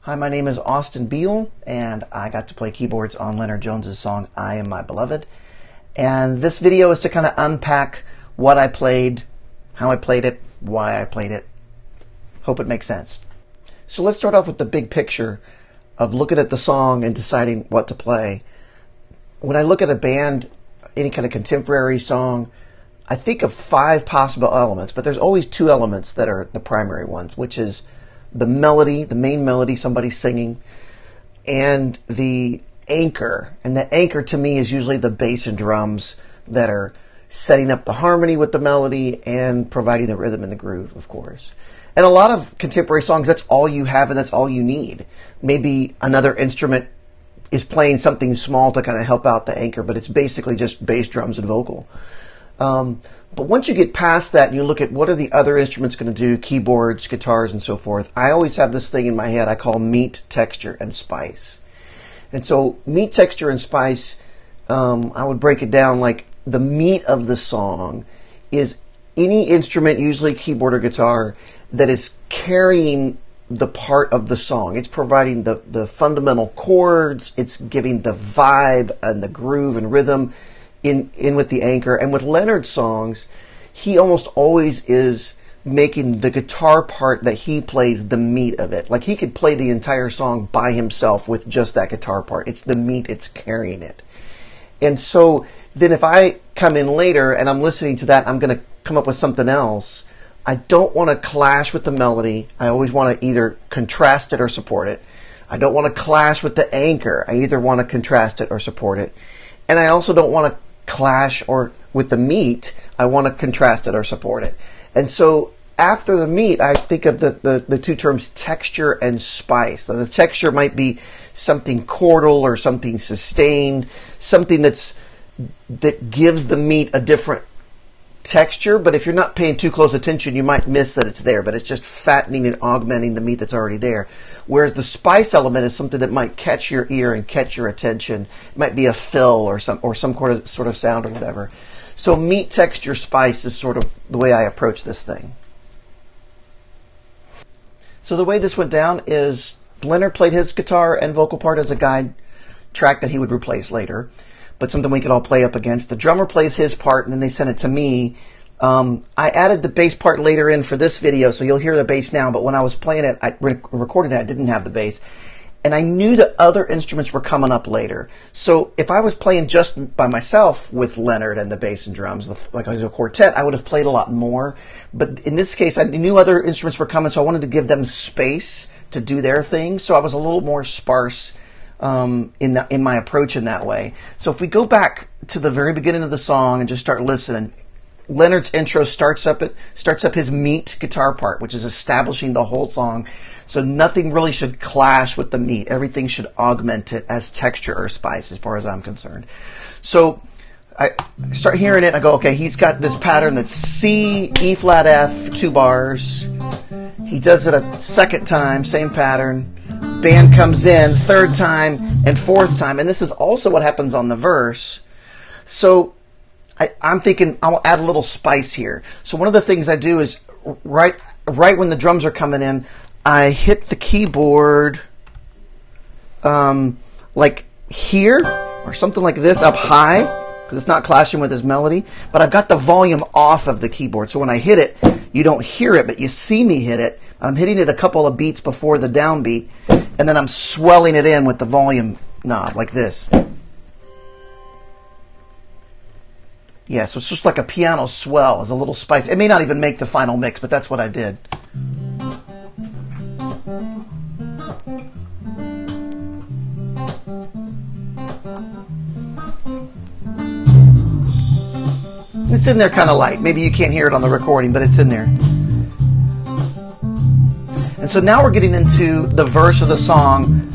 Hi, my name is Austin Beal, and I got to play keyboards on Leonard Jones's song, I Am My Beloved. And this video is to kind of unpack what I played, how I played it, why I played it. Hope it makes sense. So let's start off with the big picture of looking at the song and deciding what to play. When I look at a band, any kind of contemporary song, I think of 5 possible elements, but there's always 2 elements that are the primary ones, which is the melody, the main melody, somebody singing, and the anchor. And the anchor to me is usually the bass and drums that are setting up the harmony with the melody and providing the rhythm and the groove, of course. And a lot of contemporary songs, that's all you have and that's all you need. Maybe another instrument is playing something small to kind of help out the anchor, but it's basically just bass, drums, and vocal. But once you get past that and you look at what are the other instruments going to do, keyboards, guitars, and so forth, I always have this thing in my head I call meat, texture, and spice. And so meat, texture, and spice, I would break it down like the meat of the song is any instrument, usually keyboard or guitar, that is carrying the part of the song. It's providing the fundamental chords, it's giving the vibe and the groove and rhythm in with the anchor. And with Leonard's songs, he almost always is making the guitar part that he plays the meat of it. Like he could play the entire song by himself with just that guitar part. It's the meat, it's carrying it. And so then if I come in later and I'm listening to that, I'm going to come up with something else. I don't want to clash with the melody. I always want to either contrast it or support it. I don't want to clash with the anchor. I either want to contrast it or support it. And I also don't want to clash or with the meat. I want to contrast it or support it. And so after the meat, I think of the 2 terms texture and spice. So the texture might be something chordal or something sustained, something that gives the meat a different texture, but if you're not paying too close attention, you might miss that it's there, but it's just fattening and augmenting the meat that's already there. Whereas the spice element is something that might catch your ear and catch your attention. It might be a fill or some sort of sound or whatever. So meat, texture, spice is sort of the way I approach this thing. So the way this went down is Leonard played his guitar and vocal part as a guide track that he would replace later, but something we could all play up against. The drummer plays his part, and then they sent it to me. I added the bass part later in for this video, so you'll hear the bass now, but when I was playing it, recording it, I didn't have the bass. And I knew that other instruments were coming up later. So if I was playing just by myself with Leonard and the bass and drums, like a quartet, I would have played a lot more. But in this case, I knew other instruments were coming, so I wanted to give them space to do their thing. So I was a little more sparse in my approach in that way. So if we go back to the very beginning of the song and just start listening, Leonard's intro starts up his meat guitar part, which is establishing the whole song. So nothing really should clash with the meat. Everything should augment it as texture or spice, as far as I'm concerned. So I start hearing it, and I go, okay, he's got this pattern that's C, E flat F, 2 bars. He does it a second time, same pattern. Band comes in, 3rd time, and 4th time. And this is also what happens on the verse. So I'm thinking I'll add a little spice here. So one of the things I do is right when the drums are coming in, I hit the keyboard like here or something like this up high, because it's not clashing with his melody. But I've got the volume off of the keyboard, so when I hit it, you don't hear it, but you see me hit it. I'm hitting it a couple of beats before the downbeat, and then I'm swelling it in with the volume knob like this. Yeah, so it's just like a piano swell as a little spice. It may not even make the final mix, but that's what I did. It's in there kind of light. Maybe you can't hear it on the recording, but it's in there. And so now we're getting into the verse of the song,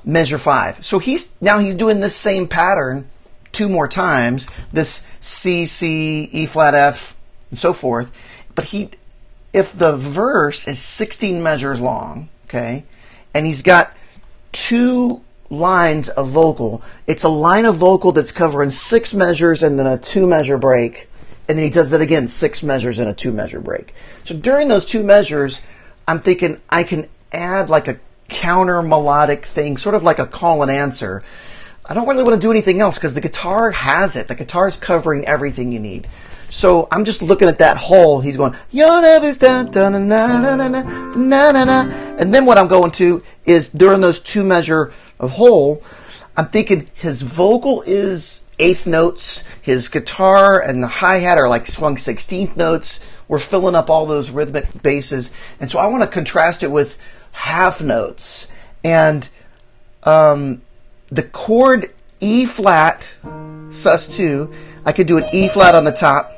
measure 5. So he's doing this same pattern 2 more times, this C, C, E flat F, and so forth. But if the verse is 16 measures long, okay, and he's got 2 lines of vocal, it's a line of vocal that's covering 6 measures and then a 2 measure break, and then he does it again, 6 measures and a 2 measure break. So during those 2 measures, I'm thinking I can add like counter melodic thing, sort of like a call and answer. I don't really want to do anything else because the guitar has it. The guitar is covering everything you need. So I'm just looking at that whole. He's going, your love is dun, dun, dun, dun, dun, dun, dun, dun, dun, dun. And then what I'm going to is during those 2 measure of whole, I'm thinking his vocal is 8th notes, his guitar and the hi-hat are like swung 16th notes. We're filling up all those rhythmic basses. And so I want to contrast it with half notes. And the chord E flat, sus2, I could do an E flat on the top.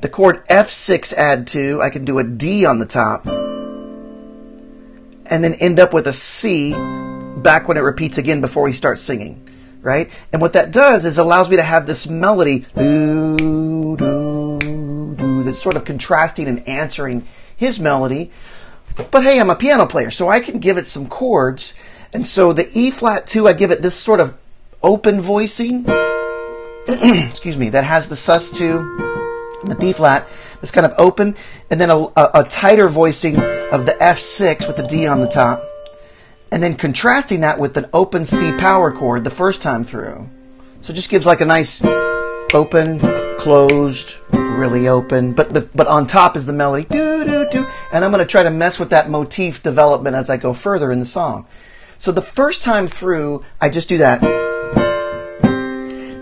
The chord F6 add 2, I can do a D on the top. And then end up with a C back when it repeats again before we start singing. Right? And what that does is allows me to have this melody doo, doo, doo, that's sort of contrasting and answering his melody. But hey, I'm a piano player, so I can give it some chords. And so the E flat 2, I give it this sort of open voicing. Excuse me, that has the sus2 and the B flat. That's kind of open. And then a tighter voicing of the F6 with the D on the top. And then contrasting that with an open C power chord the first time through. So it just gives like a nice open, closed, really open. But on top is the melody. Doo, doo, doo. And I'm going to try to mess with that motif development as I go further in the song. So the first time through, I just do that.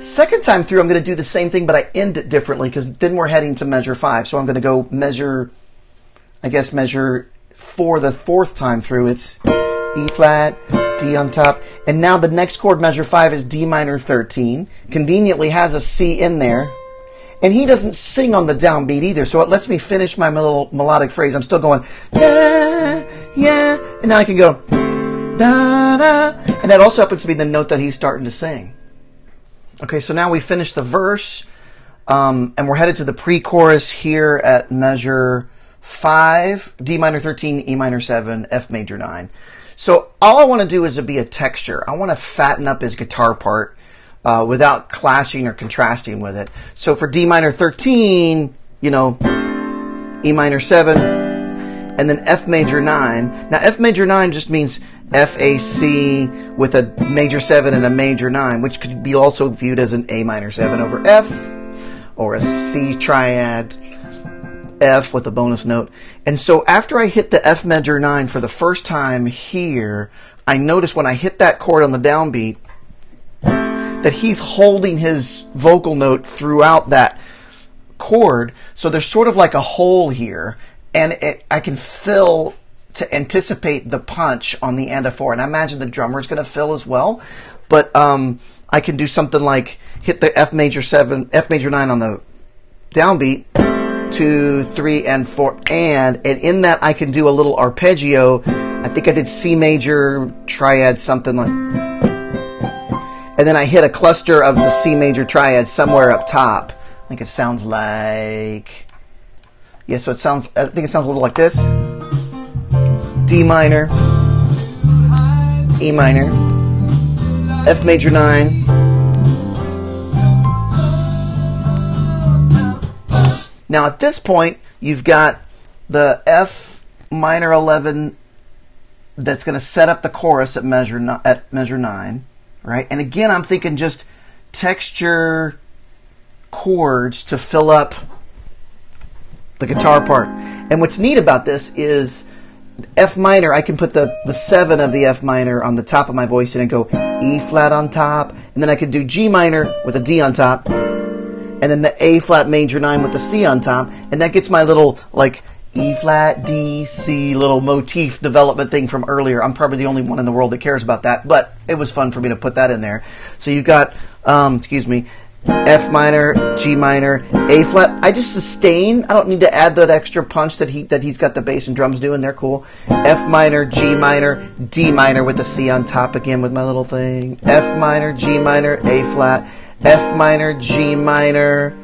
Second time through, I'm going to do the same thing, but I end it differently because then we're heading to measure 5. So I'm going to go measure, I guess measure for the 4th time through. It's E flat, D on top. And now the next chord, measure 5, is D minor 13. Conveniently has a C in there. And he doesn't sing on the downbeat either, so it lets me finish my little melodic phrase. I'm still going, yeah, yeah. And now I can go, da, da. And that also happens to be the note that he's starting to sing. Okay, so now we finished the verse, and we're headed to the pre-chorus here at measure 5, D minor 13, E minor 7, F major 9. So all I want to do is be a texture. I want to fatten up his guitar part without clashing or contrasting with it. So for D minor 13, you know, E minor 7, and then F major 9. Now F major 9 just means F, A, C with a major 7 and a major 9, which could be also viewed as an A minor 7 over F, or a C triad F with a bonus note. And so after I hit the F major 9 for the first time here, I notice when I hit that chord on the downbeat that he's holding his vocal note throughout that chord. So there's sort of like a hole here, and I can fill to anticipate the punch on the and a 4. And I imagine the drummer is going to fill as well. But I can do something like hit the F major 7, F major 9 on the downbeat, 2, 3, and 4, and in that I can do a little arpeggio. I think I did C major triad, something like, and then I hit a cluster of the C major triad somewhere up top. I think it sounds like, yeah, so it sounds, I think it sounds a little like this. D minor, E minor, F major 9, now at this point you've got the F minor 11 that's going to set up the chorus at measure 9, right? And again, I'm thinking just texture chords to fill up the guitar part. And what's neat about this is F minor, I can put the 7 of the F minor on the top of my voice and go E flat on top, and then I could do G minor with a D on top, and then the A flat major 9 with the C on top, and that gets my little like E flat D C little motif development thing from earlier. I'm probably the only one in the world that cares about that, but it was fun for me to put that in there. So you've got excuse me, F minor, G minor, A flat. I just sustain. I don't need to add that extra punch that he's got the bass and drums doing. They're cool. F minor, G minor, D minor with the C on top again with my little thing. F minor, G minor, A flat, F minor, G minor.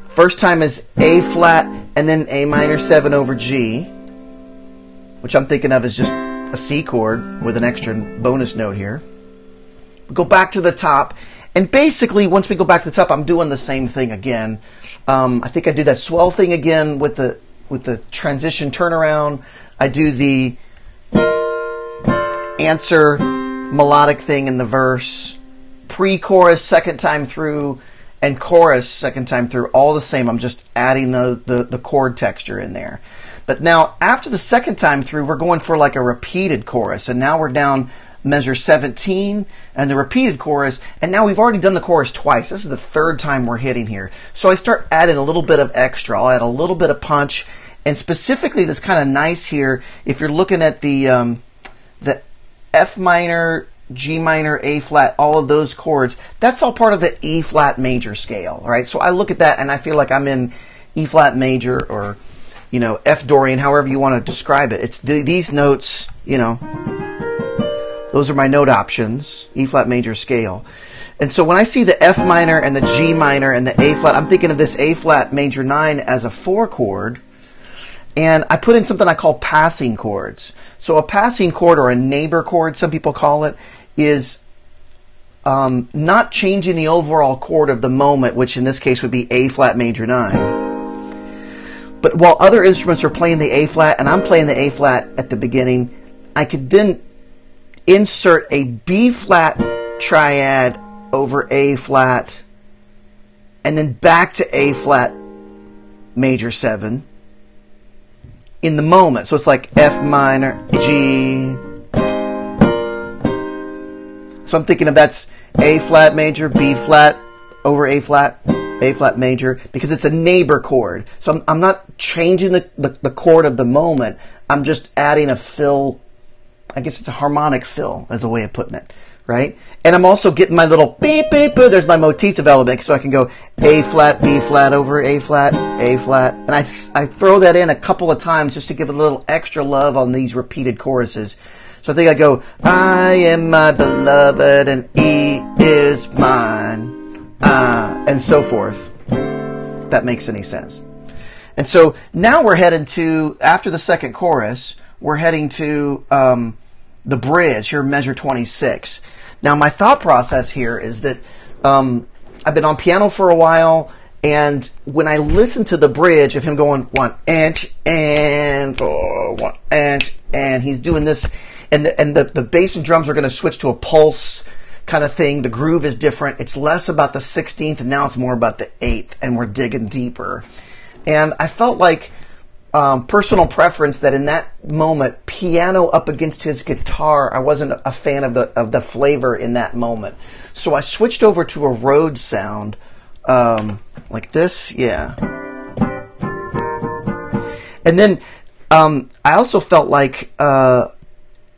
First time is A flat and then A minor 7 over G, which I'm thinking of as just a C chord with an extra bonus note here. We go back to the top. And basically, once we go back to the top, I'm doing the same thing again. I think I do that swell thing again with the transition turnaround. I do the answer melodic thing in the verse, pre-chorus second time through, and chorus second time through, all the same. I'm just adding the chord texture in there. But now, after the second time through, we're going for like a repeated chorus. And now we're down measure 17 and the repeated chorus. And now we've already done the chorus twice. This is the third time we're hitting here. So I start adding a little bit of extra. I'll add a little bit of punch. And specifically, that's kind of nice here, if you're looking at the F minor, G minor, A flat, all of those chords, that's all part of the E flat major scale, right? So I look at that and I feel like I'm in E flat major, or, you know, F Dorian, however you want to describe it. It's these notes, you know, those are my note options, E flat major scale. And so when I see the F minor and the G minor and the A flat, I'm thinking of this A flat major 9 as a 4 chord. And I put in something I call passing chords. So a passing chord, or a neighbor chord, some people call it, is not changing the overall chord of the moment, which in this case would be A flat major 9. But while other instruments are playing the A flat and I'm playing the A flat at the beginning, I could then insert a B flat triad over A flat and then back to A flat major 7 in the moment. So it's like F minor, G. So I'm thinking of that's A flat major, B flat over A flat major, because it's a neighbor chord. So I'm not changing the chord of the moment. I'm just adding a fill. I guess it's a harmonic fill as a way of putting it, right? And I'm also getting my little beep, beep, beep. There's my motif development, so I can go A flat, B flat over A flat, A flat. And I throw that in a couple of times just to give it a little extra love on these repeated choruses. So I think I go, I am my beloved and he is mine, and so forth. If that makes any sense. And so now we're heading to, after the second chorus, we're heading to the bridge, here, measure 26. Now, my thought process here is that I've been on piano for a while, and when I listen to the bridge of him going 1 and 4, 1 and he's doing this, and the bass and drums are going to switch to a pulse kind of thing. The groove is different. It's less about the 16th, and now it's more about the 8th, and we're digging deeper. And I felt like personal preference that in that moment, piano up against his guitar, I wasn't a fan of the flavor in that moment. So I switched over to a Rhodes sound, like this, yeah. And then I also felt like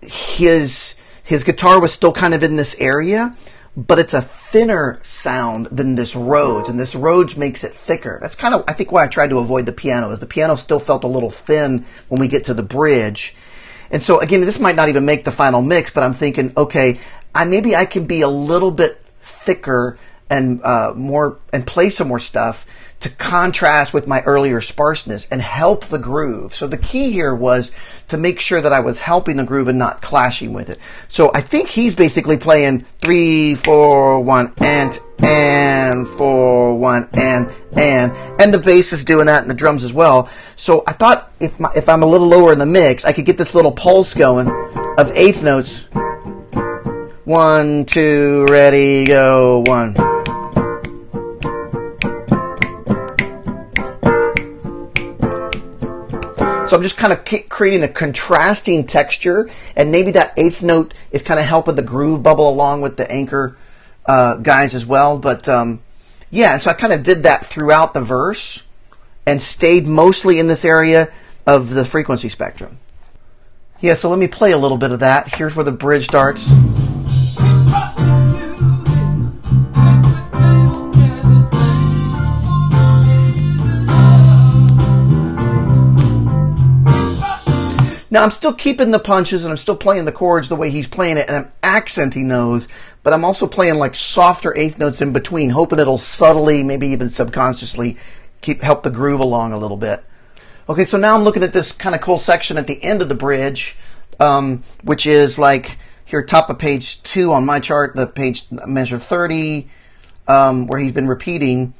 his guitar was still kind of in this area, but it's a thinner sound than this Rhodes, and this Rhodes makes it thicker. That's kind of, I think, why I tried to avoid the piano, is the piano still felt a little thin when we get to the bridge. And so, again, this might not even make the final mix, but I'm thinking, okay, maybe I can be a little bit thicker and more, and play some more stuff to contrast with my earlier sparseness and help the groove. So the key here was to make sure that I was helping the groove and not clashing with it. So I think he's basically playing 3, 4, 1, and 4, 1, and the bass is doing that, and the drums as well. So I thought if I'm a little lower in the mix, I could get this little pulse going of eighth notes. 1, 2, ready, go, 1. So I'm just kind of creating a contrasting texture, and maybe that eighth note is kind of helping the groove bubble along with the anchor guys as well. But yeah, so I kind of did that throughout the verse and stayed mostly in this area of the frequency spectrum. Yeah, so let me play a little bit of that. Here's where the bridge starts. Now, I'm still keeping the punches, and I'm still playing the chords the way he's playing it, and I'm accenting those, but I'm also playing like softer eighth notes in between, hoping it'll subtly, maybe even subconsciously, help the groove along a little bit. Okay, so now I'm looking at this kind of cool section at the end of the bridge, which is like here, top of page 2 on my chart, the page measure 30, where he's been repeating,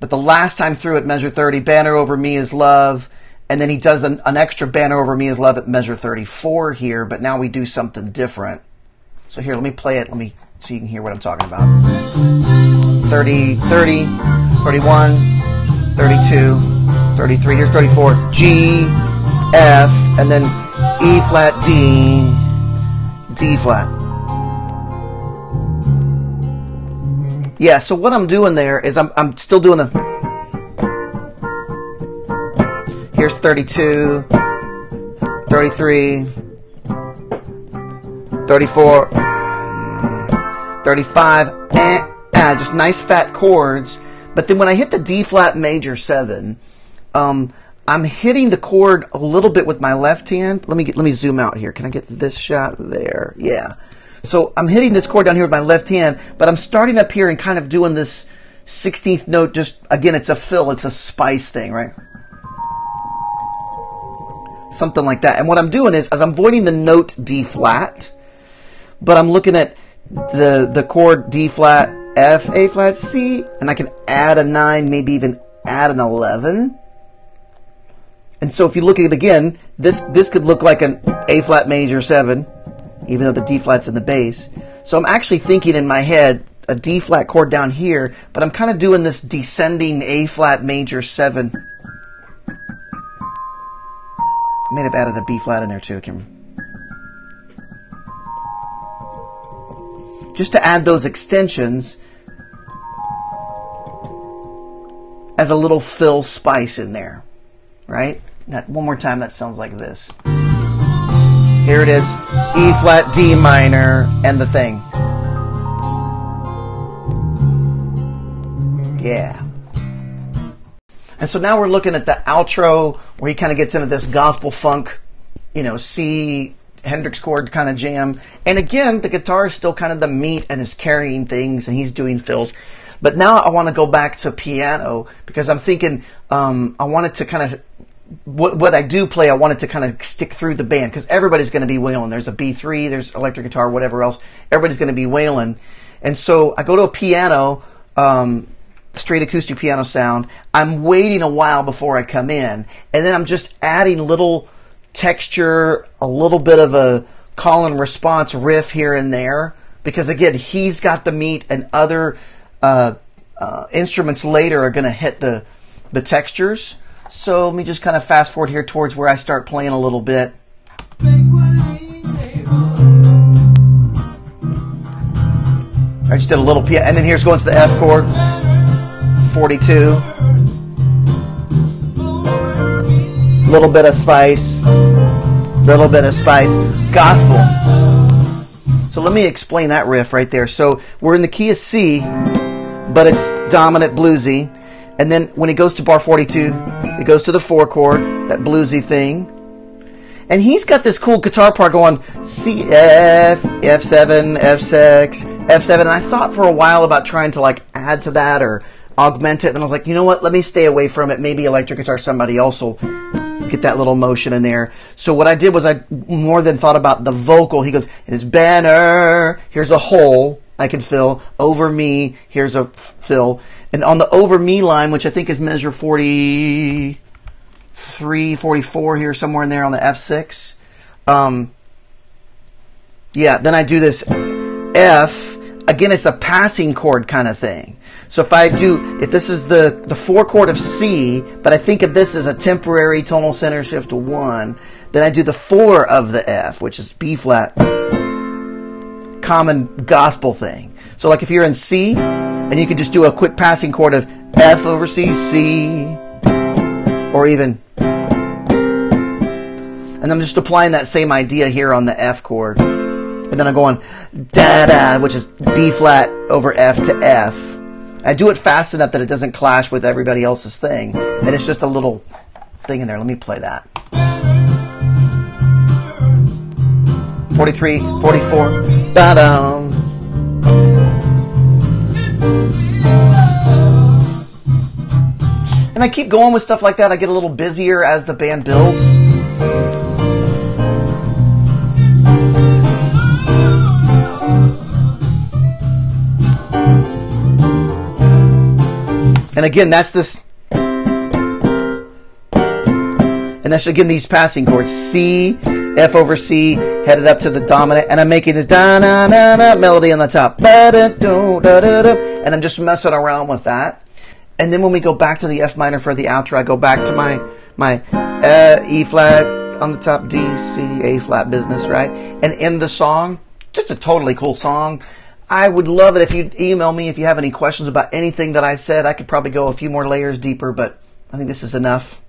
but the last time through at measure 30, banner over me is love, And then he does an extra bend over me as love at measure 34 here, but now we do something different. So here, let me play it. So you can hear what I'm talking about. 30, 30, 31, 32, 33. Here's 34. G, F, and then E flat, D, D flat. Yeah, so what I'm doing there is I'm still doing the... Here's 32, 33, 34, 35, just nice fat chords. But then when I hit the D flat major 7, I'm hitting the chord a little bit with my left hand. Let me zoom out here. Can I get this shot there? Yeah. So I'm hitting this chord down here with my left hand, but I'm starting up here and kind of doing this 16th note. Just again, it's a fill, it's a spice thing, right? Something like that. And what I'm doing is I'm voiding the note D flat, but I'm looking at the chord D flat, F, A flat, C, and I can add a 9, maybe even add an 11. And so if you look at it again, this could look like an A flat major 7, even though the D flat's in the bass. So I'm actually thinking in my head a D flat chord down here, but I'm kind of doing this descending A flat major 7. I may have added a B flat in there too, Kim. Just to add those extensions as a little fill spice in there, right? Now, one more time, that sounds like this. Here it is, E flat, D minor, and the thing. Yeah. And so now we're looking at the outro where he kind of gets into this gospel funk, you know, C, Hendrix chord kind of jam. And again, the guitar is still kind of the meat and is carrying things and he's doing fills. But now I want to go back to piano because I'm thinking I want it to kind of, what I do play, I want it to kind of stick through the band because everybody's going to be wailing. There's a B3, there's electric guitar, whatever else. Everybody's going to be wailing. And so I go to a piano, straight acoustic piano sound. I'm waiting a while before I come in, and then I'm just adding little texture, a little bit of a call and response riff here and there, because again, he's got the meat, and other instruments later are going to hit the textures. So let me just kind of fast forward here towards where I start playing a little bit. I just did a little piano, and then here's going to the F chord. 42. Little bit of spice. Little bit of spice. Gospel. So let me explain that riff right there. So we're in the key of C, but it's dominant bluesy. And then when it goes to bar 42, it goes to the 4 chord, that bluesy thing. And he's got this cool guitar part going C, F, F7, F6, F7. And I thought for a while about trying to like add to that or augment it, and I was like, you know what, let me stay away from it. Maybe electric guitar, somebody else will get that little motion in there. So what I did was I more than thought about the vocal. He goes, his banner, here's a hole I can fill, over me, here's a fill. And on the over me line, which I think is measure 43, 44 here, somewhere in there on the F6. Yeah, then I do this F. Again, it's a passing chord kind of thing. So if this is the 4 chord of C, but I think of this as a temporary tonal center shift to 1, then I do the 4 of the F, which is B flat, common gospel thing. So like if you're in C, and you can just do a quick passing chord of F over C, C, or even, and I'm just applying that same idea here on the F chord. And then I'm going da-da, which is B flat over F to F. I do it fast enough that it doesn't clash with everybody else's thing. And it's just a little thing in there. Let me play that. 43, 44, da-dum. And I keep going with stuff like that. I get a little busier as the band builds. And again, that's this. And And that's again these passing chords: C, F over C, headed up to the dominant, and I'm making this da na na na melody on the top, and I'm just messing around with that. And then when we go back to the F minor for the outro, I go back to my E flat on the top, D, C, A flat business, right? And in the song, just a totally cool song. I would love it if you'd email me if you have any questions about anything that I said. I could probably go a few more layers deeper, but I think this is enough.